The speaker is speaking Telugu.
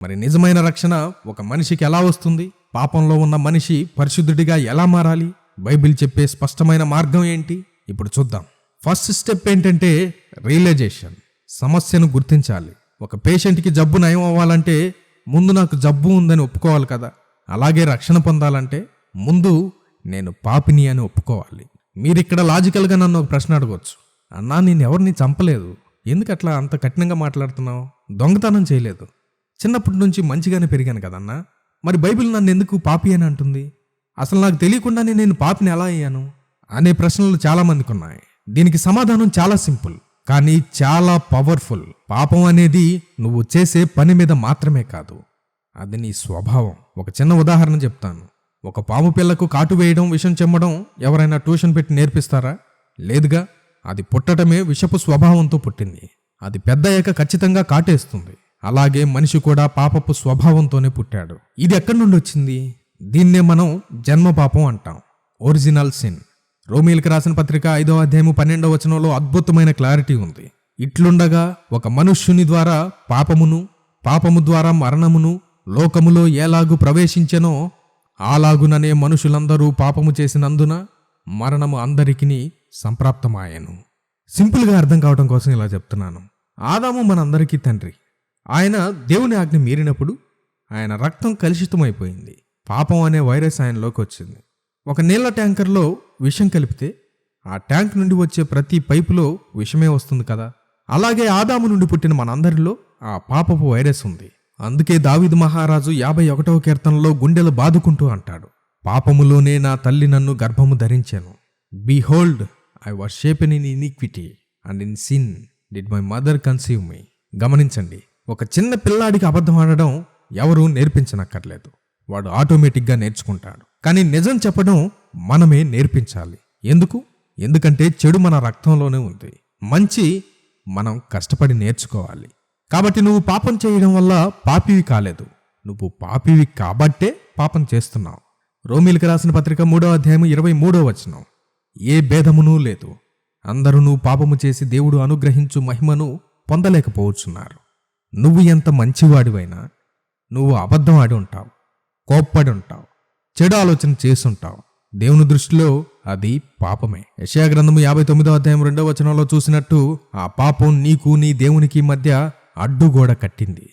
మరి నిజమైన రక్షణ ఒక మనిషికి ఎలా వస్తుంది? పాపంలో ఉన్న మనిషి పరిశుద్ధుడిగా ఎలా మారాలి? బైబిల్ చెప్పే స్పష్టమైన మార్గం ఏంటి? ఇప్పుడు చూద్దాం. ఫస్ట్ స్టెప్ ఏంటంటే రియలైజేషన్. సమస్యను గుర్తించాలి. ఒక పేషెంట్కి జబ్బు నయం అవ్వాలంటే ముందు నాకు జబ్బు ఉందని ఒప్పుకోవాలి కదా. అలాగే రక్షణ పొందాలంటే ముందు నేను పాపిని అని ఒప్పుకోవాలి. మీరిక్కడ లాజికల్గా నన్ను ఒక ప్రశ్న అడగవచ్చు. అన్నా, నేను ఎవరిని చంపలేదు, ఎందుకట్లా అంత కఠినంగా మాట్లాడుతున్నావు? దొంగతనం చేయలేదు, చిన్నప్పటి నుంచి మంచిగానే పెరిగాను కదన్నా. మరి బైబిల్ నన్ను ఎందుకు పాపి అని అంటుంది? అసలు నాకు తెలియకుండానే నేను పాపిని ఎలా అయ్యాను అనే ప్రశ్నలు చాలామందికి ఉన్నాయి. దీనికి సమాధానం చాలా సింపుల్ కానీ చాలా పవర్ఫుల్. పాపం అనేది నువ్వు చేసే పని మీద మాత్రమే కాదు, అది నీ స్వభావం. ఒక చిన్న ఉదాహరణ చెప్తాను. ఒక పాము పిల్లకు కాటు వేయడం, విషం చెమ్మడం ఎవరైనా ట్యూషన్ పెట్టి నేర్పిస్తారా? లేదుగా. అది పుట్టడమే విషపు స్వభావంతో పుట్టింది. అది పెద్దయ్యాక ఖచ్చితంగా కాటేస్తుంది. అలాగే మనిషి కూడా పాపపు స్వభావంతోనే పుట్టాడు. ఇది ఎక్కడి నుండి వచ్చింది? దీన్నే మనం జన్మ పాపం అంటాం, ఒరిజినల్ సిన్. రోమీలకు రాసిన పత్రిక 5వ అధ్యాయము 12వ వచనంలో అద్భుతమైన క్లారిటీ ఉంది. ఇట్లుండగా ఒక మనుష్యుని ద్వారా పాపము ద్వారా మరణమును లోకములో ఎలాగు ప్రవేశించెనో అలాగుననే మనుషులందరూ పాపము చేసినందున మరణము అందరికీ సంప్రాప్తమాయెను. సింపుల్గా అర్థం కావడం కోసం ఇలా చెప్తున్నాను. ఆదాము మనందరికీ తండ్రి. ఆయన దేవుని ఆజ్ఞ మీరినప్పుడు ఆయన రక్తం కలుషితమైపోయింది. పాపం అనే వైరస్ ఆయనలోకి వచ్చింది. ఒక నీళ్ల ట్యాంకర్లో విషం కలిపితే ఆ ట్యాంక్ నుండి వచ్చే ప్రతి పైపులో విషమే వస్తుంది కదా. అలాగే ఆదాము నుండి పుట్టిన మనందరిలో ఆ పాపపు వైరస్ ఉంది. అందుకే దావీదు మహారాజు 51వ కీర్తనలో గుండెలు బాదుకుంటూ అంటాడు, పాపములోనే నా తల్లి నన్ను గర్భము ధరించాను. Behold, I was shapen in iniquity and in sin did my mother conceive me. గమనించండి, ఒక చిన్న పిల్లాడికి అబద్ధం ఆడడం ఎవరూ నేర్పించనక్కర్లేదు, వాడు ఆటోమేటిక్గా నేర్చుకుంటాడు. కానీ నిజం చెప్పడం మనమే నేర్పించాలి. ఎందుకంటే చెడు మన రక్తంలోనే ఉంది, మంచి మనం కష్టపడి నేర్చుకోవాలి. కాబట్టి నువ్వు పాపం చేయడం వల్ల పాపివి కాలేదు, నువ్వు పాపివి కాబట్టే పాపం చేస్తున్నావు. రోమీలకు రాసిన పత్రిక 3వ అధ్యాయం 23వ వచనం. ఏ భేదమునూ లేదు, అందరూ పాపము చేసి దేవుడు అనుగ్రహించు మహిమను పొందలేకపోవచ్చున్నారు. నువ్వు ఎంత మంచివాడివైనా నువ్వు అబద్ధం ఆడి ఉంటావు, కోప్పడి ఉంటావు, చెడు ఆలోచన చేసుంటావు. దేవుని దృష్టిలో అది పాపమే. యెషయా గ్రంథము 59వ అధ్యాయం 2వ వచనంలో చూసినట్టు ఆ పాపం నీకు నీ దేవునికి మధ్య అడ్డుగోడ కట్టింది.